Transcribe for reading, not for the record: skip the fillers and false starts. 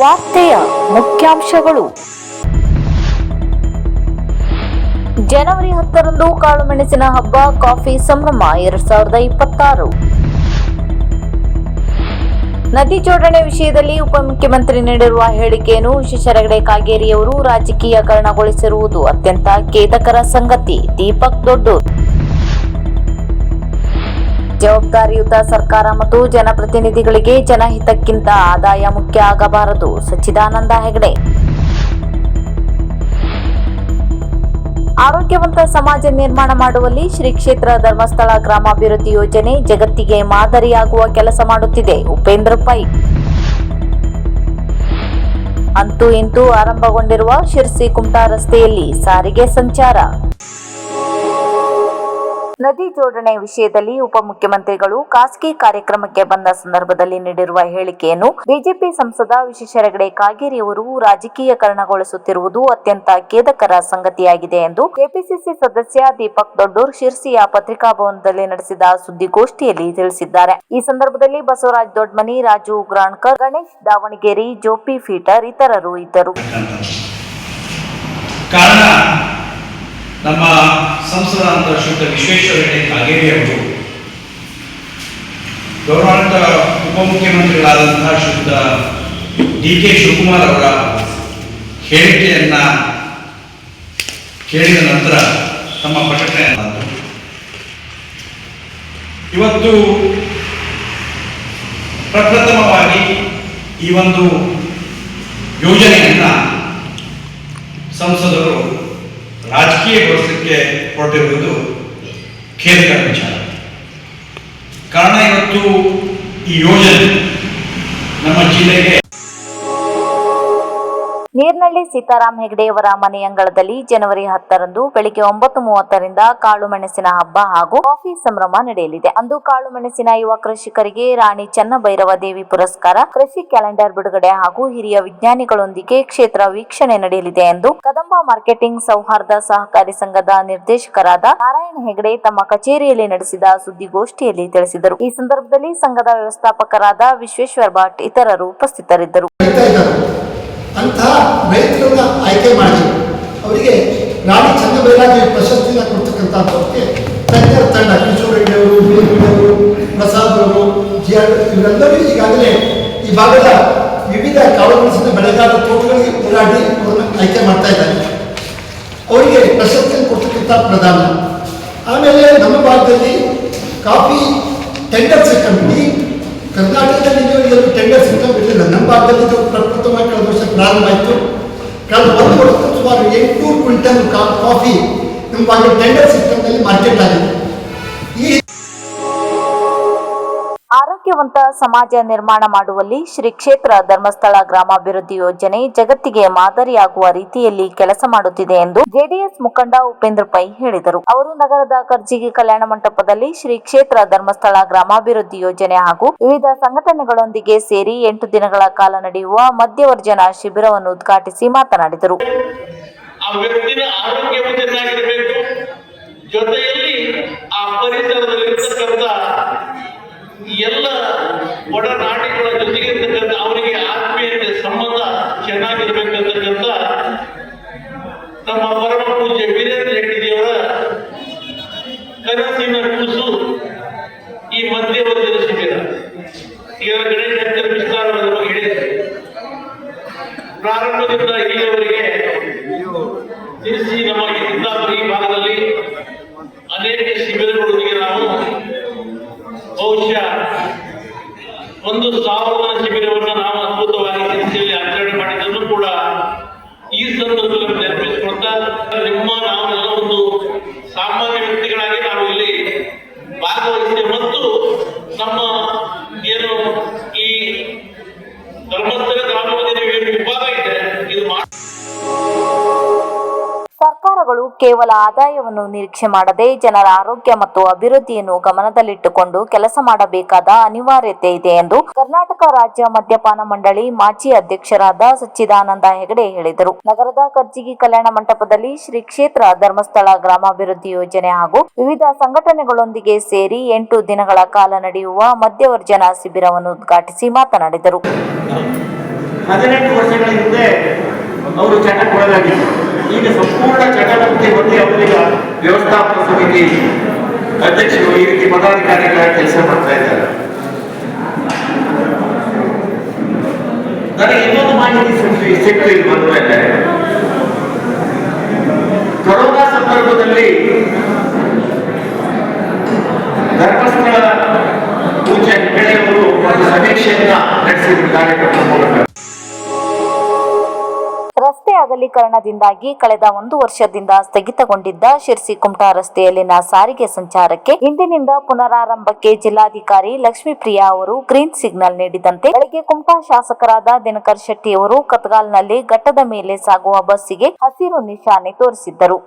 ವಾರ್ತೆಯ ಮುಖ್ಯಾಂಶಗಳು. ಜನವರಿ 10ರಂದು ಕಾಳುಮೆಣಸಿನ ಹಬ್ಬ, ಕಾಫಿ ಸಂಭ್ರಮ 2026. ನದಿ ಜೋಡಣೆ ವಿಷಯದಲ್ಲಿ ಉಪಮುಖ್ಯಮಂತ್ರಿ ನೀಡಿರುವ ಹೇಳಿಕೆಯನ್ನು ವಿಶ್ವೇಶ್ವರ ಕಾಗೇರಿಯವರು ರಾಜಕೀಯಕರಣಗೊಳಿಸಿರುವುದು ಅತ್ಯಂತ ಖೇದಕರ ಸಂಗತಿ. ದೀಪಕ್ ದೊಡ್ಡೂರ್. ಜವಾಬ್ದಾರಿಯುತ ಸರ್ಕಾರ ಮತ್ತು ಜನಪ್ರತಿನಿಧಿಗಳಿಗೆ ಜನಹಿತಕ್ಕಿಂತ ಆದಾಯ ಮುಖ್ಯ ಆಗಬಾರದು. ಸಚ್ಚಿದಾನಂದ ಹೆಗಡೆ. ಆರೋಗ್ಯವಂತ ಸಮಾಜ ನಿರ್ಮಾಣ ಮಾಡುವಲ್ಲಿ ಶ್ರೀ ಕ್ಷೇತ್ರ ಧರ್ಮಸ್ಥಳ ಗ್ರಾಮಾಭಿವೃದ್ಧಿ ಯೋಜನೆ ಜಗತ್ತಿಗೆ ಮಾದರಿಯಾಗುವ ಕೆಲಸ ಮಾಡುತ್ತಿದೆ. ಉಪೇಂದ್ರ ಪೈ. ಅಂತೂ ಇಂತೂ ಆರಂಭಗೊಂಡಿರುವ ಶಿರ್ಸಿ ಕುಮಟಾ ರಸ್ತೆಯಲ್ಲಿ ಸಾರಿಗೆ ಸಂಚಾರ. ನದಿ ಜೋಡಣೆ ವಿಷಯದಲ್ಲಿ ಉಪಮುಖ್ಯಮಂತ್ರಿಗಳು ಖಾಸಗಿ ಕಾರ್ಯಕ್ರಮಕ್ಕೆ ಬಂದ ಸಂದರ್ಭದಲ್ಲಿ ನೀಡಿರುವ ಹೇಳಿಕೆಯನ್ನು ಬಿಜೆಪಿ ಸಂಸದ ವಿಶ್ವೇಶ್ವರ ಕಾಗೇರಿಯವರು ರಾಜಕೀಯಕರಣಗೊಳಿಸುತ್ತಿರುವುದು ಅತ್ಯಂತ ಖೇದಕರ ಸಂಗತಿಯಾಗಿದೆ ಎಂದು ಕೆಪಿಸಿಸಿ ಸದಸ್ಯ ದೀಪಕ್ ದೊಡ್ಡೂರ್ ಶಿರ್ಸಿಯ ಪತ್ರಿಕಾಭವನದಲ್ಲಿ ನಡೆಸಿದ ಸುದ್ದಿಗೋಷ್ಠಿಯಲ್ಲಿ ತಿಳಿಸಿದ್ದಾರೆ. ಈ ಸಂದರ್ಭದಲ್ಲಿ ಬಸವರಾಜ ದೊಡ್ಮನಿ, ರಾಜು ಉಗ್ರಾಣ್ಕರ್, ಗಣೇಶ್ ದಾವಣಗೆರೆ, ಜೋಪಿ ಫೀಟರ್ ಇತರರು ಇದ್ದರು. ನಮ್ಮ ಸಂಸದ ಶ್ರೀಯುತ ವಿಶ್ವೇಶ್ವರ ಕಾಗೇರಿ ಅವರು ಗೌರವಾನ್ವಿತ ಉಪಮುಖ್ಯಮಂತ್ರಿಗಳಾದಂತಹ ಶ್ರೀಯುತ ಡಿ.ಕೆ. ಶಿವಕುಮಾರ್ ಅವರ ಹೇಳಿಕೆಯನ್ನ ಕೇಳಿದ ನಂತರ ತಮ್ಮ ಪ್ರಕಟಣೆ ಇವತ್ತು ಪ್ರಪ್ರಥಮವಾಗಿ ಈ ಒಂದು ಯೋಜನೆಯನ್ನ ಸಂಸದರು ರಾಜಕೀಯಗೊಳಿಸಲಿಕ್ಕೆ ಹೊರಟಿರುವುದು ಖೇದಕರ ವಿಚಾರ. ಕಾರಣ ಇವತ್ತು ಈ ಯೋಜನೆ ನಮ್ಮ ಜಿಲ್ಲೆಗೆ ನೀರ್ನಳ್ಳಿ ಸೀತಾರಾಮ್ ಹೆಗಡೆಯವರ ಮನೆಯಂಗಳದಲ್ಲಿ ಜನವರಿ 10ರಂದು ಬೆಳಿಗ್ಗೆ 9:30ರಿಂದ ಕಾಳುಮೆಣಸಿನ ಹಬ್ಬ ಹಾಗೂ ಕಾಫಿ ಸಂಭ್ರಮ ನಡೆಯಲಿದೆ. ಅಂದು ಕಾಳುಮೆಣಸಿನ ಯುವ ಕೃಷಿಕರಿಗೆ ರಾಣಿ ಚೆನ್ನಭೈರವ ದೇವಿ ಪುರಸ್ಕಾರ, ಕೃಷಿ ಕ್ಯಾಲೆಂಡರ್ ಬಿಡುಗಡೆ ಹಾಗೂ ಹಿರಿಯ ವಿಜ್ಞಾನಿಗಳೊಂದಿಗೆ ಕ್ಷೇತ್ರ ವೀಕ್ಷಣೆ ನಡೆಯಲಿದೆ ಎಂದು ಕದಂಬ ಮಾರ್ಕೆಟಿಂಗ್ ಸೌಹಾರ್ದ ಸಹಕಾರಿ ಸಂಘದ ನಿರ್ದೇಶಕರಾದ ನಾರಾಯಣ ಹೆಗಡೆ ತಮ್ಮ ಕಚೇರಿಯಲ್ಲಿ ನಡೆಸಿದ ಸುದ್ದಿಗೋಷ್ಠಿಯಲ್ಲಿ ತಿಳಿಸಿದರು. ಈ ಸಂದರ್ಭದಲ್ಲಿ ಸಂಘದ ವ್ಯವಸ್ಥಾಪಕರಾದ ವಿಶ್ವೇಶ್ವರ ಭಟ್ ಇತರರು ಉಪಸ್ಥಿತರಿದ್ದರು. ಅಂತಹ ರೈತರನ್ನ ಆಯ್ಕೆ ಮಾಡಿ ಅವರಿಗೆ ರಾಣಿ ಚೆನ್ನಭೈರವ ಪ್ರಶಸ್ತಿನ ಕೊಡ್ತಕ್ಕಂಥದ್ದಕ್ಕೆ ತಜ್ಞರ ತಂಡ ಕಿಶೋರ್ ರೆಡ್ಡಿ ಅವರು, ಪ್ರಸಾದ್ ಅವರು, ಇವರೆಲ್ಲರೂ ಈಗಾಗಲೇ ಈ ಭಾಗದ ವಿವಿಧ ಕಾಳುಮೆಣಸಿನ ಬೆಳೆಗಾರರ ತೋಟಗಳಿಗೆ ಓಡಾಡಿ ಅವರನ್ನು ಆಯ್ಕೆ ಮಾಡ್ತಾ ಇದ್ದಾರೆ. ಅವರಿಗೆ ಪ್ರಶಸ್ತಿಯನ್ನು ಕೊಡ್ತಕ್ಕಂಥ ಪ್ರಧಾನ. ಆಮೇಲೆ ನಮ್ಮ ಭಾಗದಲ್ಲಿ ಕಾಫಿ ಟೆಂಡರ್ ಸಿಸ್ಟಮ್, ಈ ಕರ್ನಾಟಕದಲ್ಲಿ ಇಲ್ಲಿವರೆಗೂ ಟೆಂಡರ್ ಸಿಸ್ಟಮ್ ಇರಲಿಲ್ಲ. ನಮ್ಮ ಭಾಗದಲ್ಲಿ ಇದು ಪ್ರಪ್ರಥಮವಾಗಿ ಕಳೆದ ವರ್ಷ ಪ್ರಾರಂಭ ಆಯಿತು. ಕಳೆದ 1 ವರ್ಷ ಸುಮಾರು 800 ಕ್ವಿಂಟಲ್ ಕಾಫಿ ನಮ್ಮ ಭಾಗದ ಟೆಂಡರ್ ಸಿಸ್ಟಮ್ನಲ್ಲಿ ಮಾರ್ಕೆಟ್ ಆಗಿದೆ. ಆರೋಗ್ಯವಂತ ಸಮಾಜ ನಿರ್ಮಾಣ ಮಾಡುವಲ್ಲಿ ಶ್ರೀ ಕ್ಷೇತ್ರ ಧರ್ಮಸ್ಥಳ ಗ್ರಾಮಾಭಿವೃದ್ಧಿ ಯೋಜನೆ ಜಗತ್ತಿಗೆ ಮಾದರಿಯಾಗುವ ರೀತಿಯಲ್ಲಿ ಕೆಲಸ ಮಾಡುತ್ತಿದೆ ಎಂದು ಜೆಡಿಎಸ್ ಮುಖಂಡ ಉಪೇಂದ್ರ ಪೈ ಹೇಳಿದರು. ಅವರು ನಗರದ ಕರ್ಜಿಗಿ ಕಲ್ಯಾಣ ಮಂಟಪದಲ್ಲಿ ಶ್ರೀ ಕ್ಷೇತ್ರ ಧರ್ಮಸ್ಥಳ ಗ್ರಾಮಾಭಿವೃದ್ಧಿ ಯೋಜನೆ ಹಾಗೂ ವಿವಿಧ ಸಂಘಟನೆಗಳೊಂದಿಗೆ ಸೇರಿ 8 ದಿನಗಳ ಕಾಲ ನಡೆಯುವ ಮಧ್ಯವರ್ಜನ ಶಿಬಿರವನ್ನು ಉದ್ಘಾಟಿಸಿ ಮಾತನಾಡಿದರು. ಎಲ್ಲ ಒಡನಾಡಿಗಳ ಜೊತೆಗೆ ಅವರಿಗೆ ಆತ್ಮೀಯತೆ ಸಂಬಂಧ ಚೆನ್ನಾಗಿರ್ಬೇಕಂತಕ್ಕಂಥ ನಮ್ಮ ಪರಮ ಪೂಜ್ಯ ವೀರೇಂದ್ರ ಹೆಗ್ಗಡೆಯವರ ಕನಸಿನ ಕೂಸು ಈ ಮಧ್ಯವರ್ಗದ ಶಿಬಿರ. ಈಗ ಗಣೇಶ ವಿಸ್ತಾರವನ್ನು ಹೇಳಿದ್ದಾರೆ. ಪ್ರಾರಂಭದಿಂದ ಇಲ್ಲಿಯವರೆಗೆ ತಿಳಿಸಿ ನಮ್ಮ ಈ ಭಾಗದಲ್ಲಿ ಅನೇಕ ಶಿಬಿರಗಳೊಂದಿಗೆ ನಾವು ಬಹುಶಃ 1,000 ಶಿಬಿರವನ್ನು ನಾವು ಅದ್ಭುತವಾಗಿ ರೀತಿಯಲ್ಲಿ ಆಚರಣೆ ಮಾಡಿದ್ದನ್ನು ಕೂಡ ಈ ಸಂದರ್ಭದಲ್ಲಿ ನೆನಪಿಸಿಕೊಳ್ತಾ, ನಾವೆಲ್ಲ ಒಂದು ಸಾಮಾನ್ಯ ವ್ಯಕ್ತಿಗಳಾಗಿ ನಾವು ಇಲ್ಲಿ ಭಾಗವಹಿಸ್ತೇವೆ ಮತ್ತು ನಮ್ಮ ಏನು ಈ ಧರ್ಮಸ್ಥಳ ಗ್ರಾಮಾಭಿವೃದ್ಧಿ ವಿಭಾಗ ಇದೆ ಇದು ಸರ್ಕಾರಗಳು ಕೇವಲ ಆದಾಯವನ್ನು ನಿರೀಕ್ಷೆ ಮಾಡದೆ ಜನರ ಆರೋಗ್ಯ ಮತ್ತು ಅಭಿವೃದ್ಧಿಯನ್ನು ಗಮನದಲ್ಲಿಟ್ಟುಕೊಂಡು ಕೆಲಸ ಮಾಡಬೇಕಾದ ಅನಿವಾರ್ಯತೆ ಇದೆ ಎಂದು ಕರ್ನಾಟಕ ರಾಜ್ಯ ಮದ್ಯಪಾನ ಮಂಡಳಿ ಮಾಜಿ ಅಧ್ಯಕ್ಷರಾದ ಸಚ್ಚಿದಾನಂದ ಹೆಗಡೆ ಹೇಳಿದರು. ನಗರದ ಕರ್ಜಿಗಿ ಕಲ್ಯಾಣ ಮಂಟಪದಲ್ಲಿ ಶ್ರೀ ಕ್ಷೇತ್ರ ಧರ್ಮಸ್ಥಳ ಗ್ರಾಮಾಭಿವೃದ್ಧಿ ಯೋಜನೆ ಹಾಗೂ ವಿವಿಧ ಸಂಘಟನೆಗಳೊಂದಿಗೆ ಸೇರಿ 8 ದಿನಗಳ ಕಾಲ ನಡೆಯುವ ಮಧ್ಯವರ್ಜನ ಶಿಬಿರವನ್ನು ಉದ್ಘಾಟಿಸಿ ಮಾತನಾಡಿದರು. 18 ವರ್ಷಗಳ ಹಿಂದೆ ಅವರು ಚಟಕ್ಕೊಳಗಾಗಿದ್ದರು. ಈಗ ಸಂಪೂರ್ಣ ಚಟಮುಕ್ತಿ ಹೊಂದಿ ಅವರಿಗೆ ವ್ಯವಸ್ಥಾಪಕ ಸಮಿತಿ ಅಧ್ಯಕ್ಷರು ಈ ರೀತಿ ಪದಾಧಿಕಾರಿಗಳ ಕೆಲಸ ಮಾಡ್ತಾ ಇದ್ದಾರೆ. ನನಗೆ ಇನ್ನೊಂದು ಮಾಹಿತಿ ಸಿಕ್ತು ಇಲ್ಲಿ ಬಂದ ಮೇಲೆ, ಕೊರೋನಾ ಸಂದರ್ಭದಲ್ಲಿ ಧರ್ಮಸ್ಥಳ ಪೂಜ್ಯ ಹೆಗ್ಗಡೆಯವರು ಒಂದು ಸಮೀಕ್ಷೆಯನ್ನ ನಡೆಸಿದ ಕಾರ್ಯಕ್ರಮದ ಮೂಲಕ ರಸ್ತೆ ಅಗಲೀಕರಣದಿಂದಾಗಿ ಕಳೆದ 1 ವರ್ಷದಿಂದ ಸ್ಥಗಿತಗೊಂಡಿದ್ದ ಶಿರ್ಸಿ ಕುಮಟಾ ರಸ್ತೆಯಲ್ಲಿನ ಸಾರಿಗೆ ಸಂಚಾರಕ್ಕೆ ಇಂದಿನಿಂದ ಪುನರಾರಂಭಕ್ಕೆ ಜಿಲ್ಲಾಧಿಕಾರಿ ಲಕ್ಷ್ಮೀಪ್ರಿಯಾ ಅವರು ಗ್ರೀನ್ ಸಿಗ್ನಲ್ ನೀಡಿದಂತೆ ಬೆಳಗ್ಗೆ ಕುಮಟಾ ಶಾಸಕರಾದ ದಿನಕರ್ ಶೆಟ್ಟಿ ಅವರು ಕತ್ಗಾಲ್ನಲ್ಲಿ ಘಟ್ಟದ ಮೇಲೆ ಸಾಗುವ ಬಸ್ಸಿಗೆ ಹಸಿರು ನಿಶಾನೆ ತೋರಿಸಿದ್ದರು.